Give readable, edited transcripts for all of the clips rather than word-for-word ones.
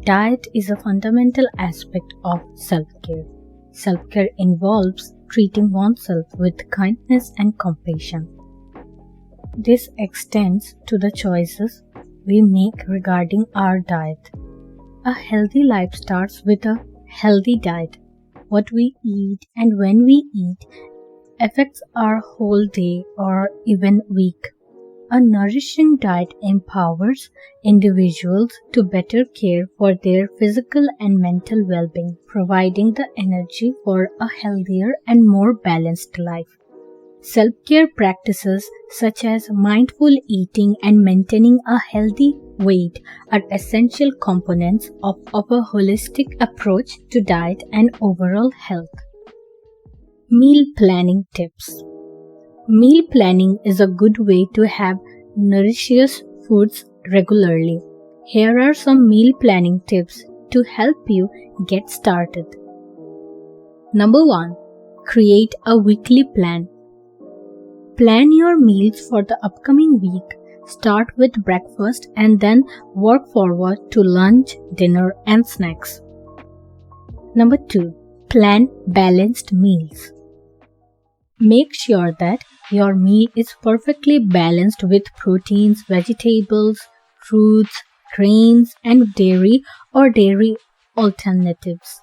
Diet is a fundamental aspect of self-care. Self-care involves treating oneself with kindness and compassion. This extends to the choices we make regarding our diet. A healthy life starts with a healthy diet. What we eat and when we eat affects our whole day or even week. A nourishing diet empowers individuals to better care for their physical and mental well-being, providing the energy for a healthier and more balanced life. Self-care practices such as mindful eating and maintaining a healthy weight are essential components of a holistic approach to diet and overall health. Meal planning tips. Meal planning is a good way to have nutritious foods regularly. Here are some meal planning tips to help you get started. Number 1. Create a weekly plan. Plan your meals for the upcoming week. Start with breakfast and then work forward to lunch, dinner, and snacks. Number 2. Plan balanced meals. Make sure that your meal is perfectly balanced with proteins, vegetables, fruits, grains, and dairy or dairy alternatives.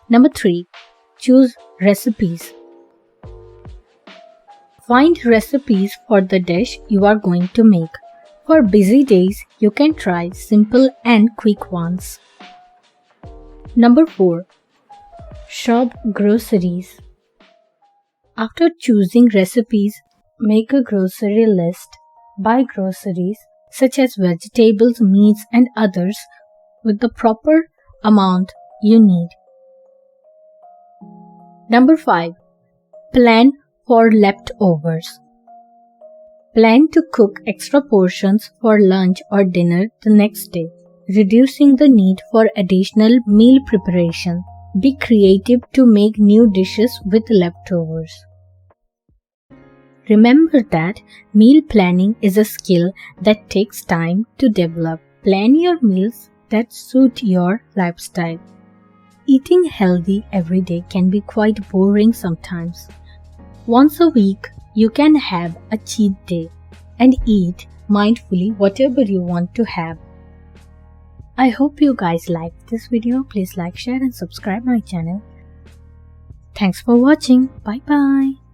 Number 3. Choose recipes. Find recipes for the dish you are going to make. For busy days, you can try simple and quick ones. Number 4. Shop groceries. After choosing recipes, make a grocery list. Buy groceries such as vegetables, meats, and others with the proper amount you need. Number 5. Plan for leftovers. Plan to cook extra portions for lunch or dinner the next day, reducing the need for additional meal preparation. Be creative to make new dishes with leftovers. Remember that meal planning is a skill that takes time to develop. Plan your meals that suit your lifestyle. Eating healthy every day can be quite boring sometimes. Once a week, you can have a cheat day and eat mindfully whatever you want to have. I hope you guys liked this video. Please like, share and subscribe my channel. Thanks for watching. Bye bye.